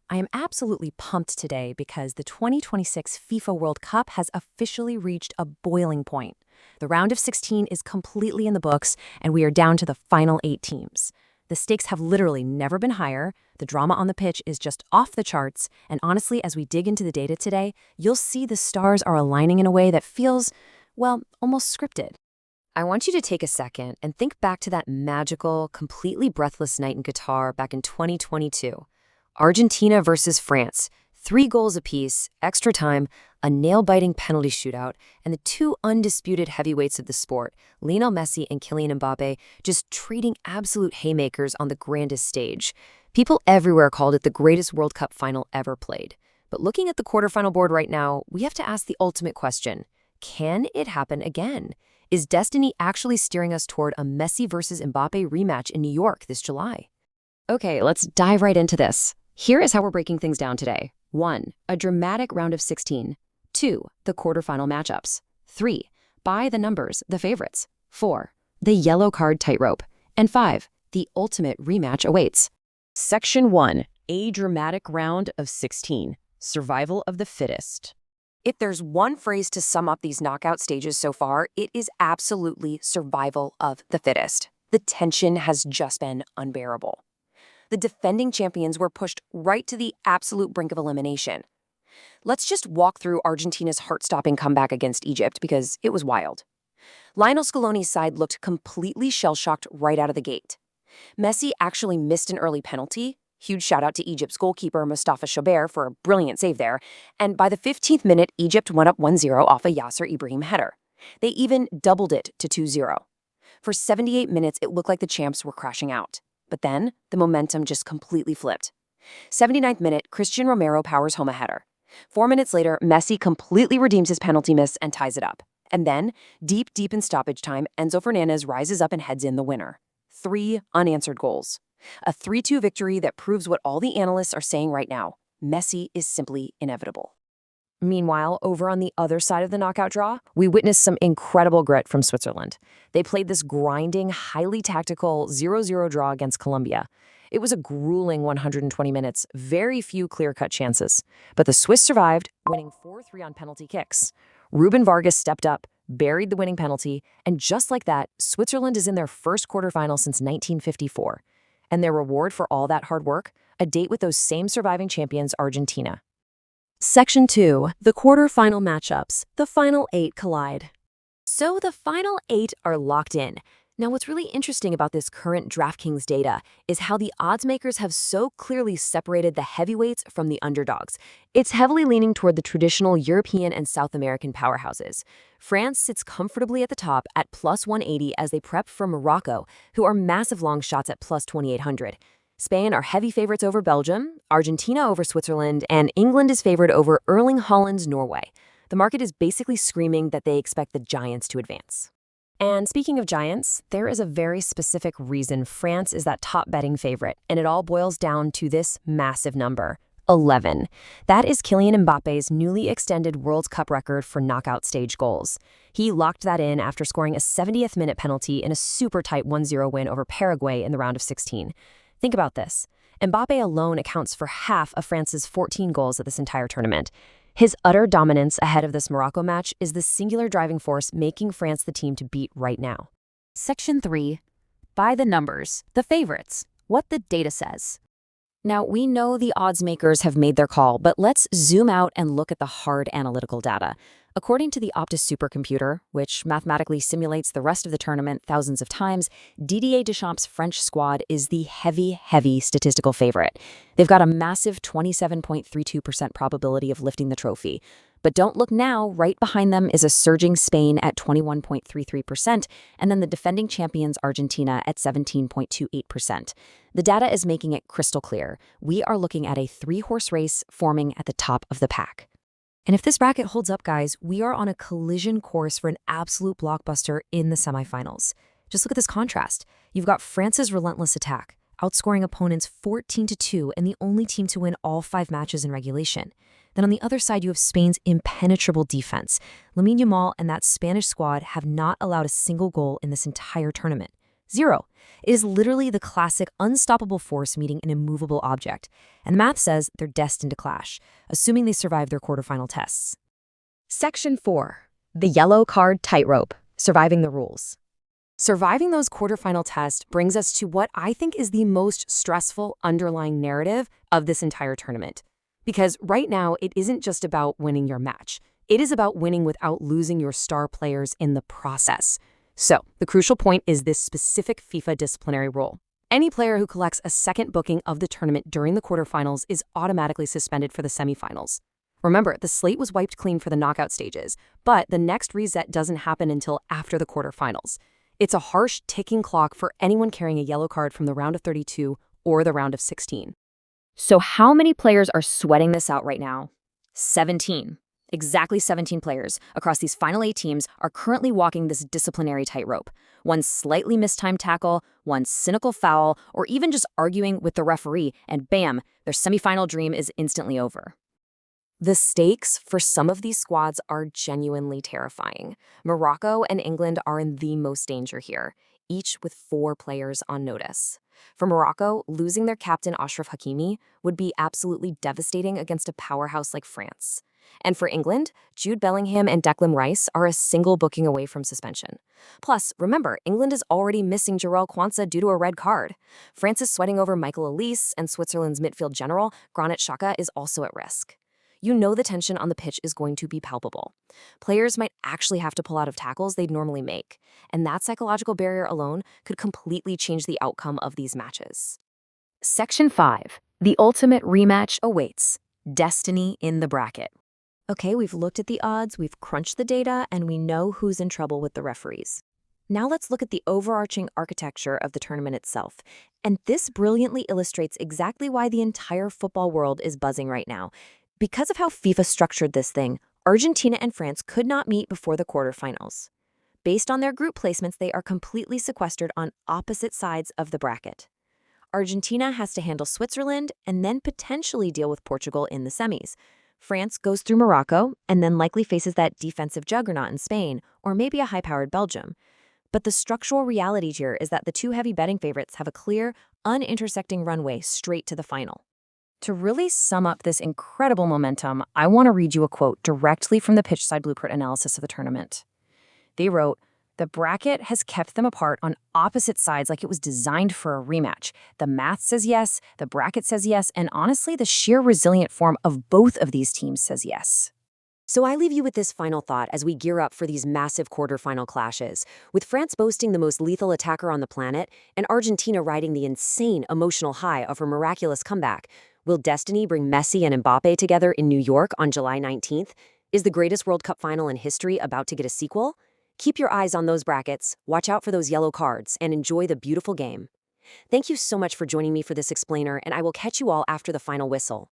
I am absolutely pumped today because the 2026 FIFA World Cup has officially reached a boiling point. The round of 16 is completely in the books, and we are down to the final 8 teams. The stakes have literally never been higher, the drama on the pitch is just off the charts, and honestly, as we dig into the data today, you'll see the stars are aligning in a way that feels, well, almost scripted. I want you to take a second and think back to that magical, completely breathless night in Qatar back in 2022. Argentina versus France, 3 goals apiece, extra time, a nail-biting penalty shootout, and the two undisputed heavyweights of the sport, Lionel Messi and Kylian Mbappe, just treating absolute haymakers on the grandest stage. People everywhere called it the greatest World Cup final ever played. But looking at the quarterfinal board right now, we have to ask the ultimate question. Can it happen again? Is destiny actually steering us toward a Messi versus Mbappe rematch in New York this July? Okay, let's dive right into this. Here is how we're breaking things down today. 1. A dramatic round of 16. 2. The quarterfinal matchups. 3. By the numbers, the favorites. 4. The yellow card tightrope. And 5. The ultimate rematch awaits. Section 1. A dramatic round of 16. Survival of the fittest. If there's one phrase to sum up these knockout stages so far, it is absolutely survival of the fittest. The tension has just been unbearable. The defending champions were pushed right to the absolute brink of elimination. Let's just walk through Argentina's heart-stopping comeback against Egypt because it was wild. Lionel Scaloni's side looked completely shell-shocked right out of the gate. Messi actually missed an early penalty. Huge shout-out to Egypt's goalkeeper Mustafa Choubert for a brilliant save there. And by the 15th minute, Egypt went up 1-0 off a Yasser Ibrahim header. They even doubled it to 2-0. For 78 minutes, it looked like the champs were crashing out. But then, the momentum just completely flipped. 79th minute, Christian Romero powers home a header. 4 minutes later, Messi completely redeems his penalty miss and ties it up. And then, deep in stoppage time, Enzo Fernandez rises up and heads in the winner. 3 unanswered goals. A 3-2 victory that proves what all the analysts are saying right now. Messi is simply inevitable. Meanwhile, over on the other side of the knockout draw, we witnessed some incredible grit from Switzerland. They played this grinding, highly tactical 0-0 draw against Colombia. It was a grueling 120 minutes, very few clear-cut chances. But the Swiss survived, winning 4-3 on penalty kicks. Ruben Vargas stepped up, buried the winning penalty, and just like that, Switzerland is in their first quarterfinal since 1954. And their reward for all that hard work? A date with those same surviving champions, Argentina. Section 2. The quarterfinal matchups. The final 8 collide. So the final 8 are locked in. Now what's really interesting about this current DraftKings data is how the odds makers have so clearly separated the heavyweights from the underdogs. It's heavily leaning toward the traditional European and South American powerhouses. France sits comfortably at the top at plus 180 as they prep for Morocco, who are massive long shots at plus 2800. Spain are heavy favorites over Belgium, Argentina over Switzerland, and England is favored over Erling Haaland's Norway. The market is basically screaming that they expect the Giants to advance. And speaking of giants, there is a very specific reason France is that top betting favorite, and it all boils down to this massive number, 11. That is Kylian Mbappe's newly extended World Cup record for knockout stage goals. He locked that in after scoring a 70th minute penalty in a super tight 1-0 win over Paraguay in the round of 16. Think about this. Mbappe alone accounts for half of France's 14 goals at this entire tournament. His utter dominance ahead of this Morocco match is the singular driving force making France the team to beat right now. Section 3. By the numbers, the favorites, what the data says. Now, we know the odds makers have made their call, but let's zoom out and look at the hard analytical data. According to the Optus supercomputer, which mathematically simulates the rest of the tournament thousands of times, Didier Deschamps' French squad is the heavy statistical favorite. They've got a massive 27.32% probability of lifting the trophy. But don't look now, right behind them is a surging Spain at 21.33%, and then the defending champions Argentina at 17.28%. The data is making it crystal clear. We are looking at a 3-horse race forming at the top of the pack. And if this bracket holds up, guys, we are on a collision course for an absolute blockbuster in the semifinals. Just look at this contrast. You've got France's relentless attack, outscoring opponents 14-2 and the only team to win all 5 matches in regulation. Then on the other side, you have Spain's impenetrable defense. Lamine Yamal and that Spanish squad have not allowed a single goal in this entire tournament. Zero. It is literally the classic unstoppable force meeting an immovable object, and the math says they're destined to clash, assuming they survive their quarterfinal tests. Section 4. The Yellow Card Tightrope, Surviving the Rules. Surviving those quarterfinal tests brings us to what I think is the most stressful underlying narrative of this entire tournament. Because right now, it isn't just about winning your match. It is about winning without losing your star players in the process. So, the crucial point is this specific FIFA disciplinary rule. Any player who collects a second booking of the tournament during the quarterfinals is automatically suspended for the semifinals. Remember, the slate was wiped clean for the knockout stages, but the next reset doesn't happen until after the quarterfinals. It's a harsh, ticking clock for anyone carrying a yellow card from the round of 32 or the round of 16. So how many players are sweating this out right now? 17. Exactly 17 players across these final 8 teams are currently walking this disciplinary tightrope. One slightly mistimed tackle, one cynical foul, or even just arguing with the referee, and bam, their semifinal dream is instantly over. The stakes for some of these squads are genuinely terrifying. Morocco and England are in the most danger here, each with 4 players on notice. For Morocco, losing their captain Achraf Hakimi would be absolutely devastating against a powerhouse like France. And for England, Jude Bellingham and Declan Rice are a single booking away from suspension. Plus, remember, England is already missing Jarell Quansah due to a red card. France is sweating over Michael Elise, and Switzerland's midfield general, Granit Xhaka, is also at risk. You know the tension on the pitch is going to be palpable. Players might actually have to pull out of tackles they'd normally make, and that psychological barrier alone could completely change the outcome of these matches. Section 5. The ultimate rematch awaits. Destiny in the bracket. Okay, we've looked at the odds, we've crunched the data, and we know who's in trouble with the referees. Now let's look at the overarching architecture of the tournament itself. And this brilliantly illustrates exactly why the entire football world is buzzing right now. Because of how FIFA structured this thing, Argentina and France could not meet before the quarterfinals. Based on their group placements, they are completely sequestered on opposite sides of the bracket. Argentina has to handle Switzerland and then potentially deal with Portugal in the semis. France goes through Morocco and then likely faces that defensive juggernaut in Spain, or maybe a high-powered Belgium. But the structural reality here is that the 2 heavy betting favorites have a clear, unintersecting runway straight to the final. To really sum up this incredible momentum, I want to read you a quote directly from the Pitchside Blueprint analysis of the tournament. They wrote, "The bracket has kept them apart on opposite sides like it was designed for a rematch. The math says yes, the bracket says yes, and honestly, the sheer resilient form of both of these teams says yes." So I leave you with this final thought as we gear up for these massive quarterfinal clashes, with France boasting the most lethal attacker on the planet and Argentina riding the insane emotional high of her miraculous comeback. Will destiny bring Messi and Mbappe together in New York on July 19th? Is the greatest World Cup final in history about to get a sequel? Keep your eyes on those brackets, watch out for those yellow cards, and enjoy the beautiful game. Thank you so much for joining me for this explainer, and I will catch you all after the final whistle.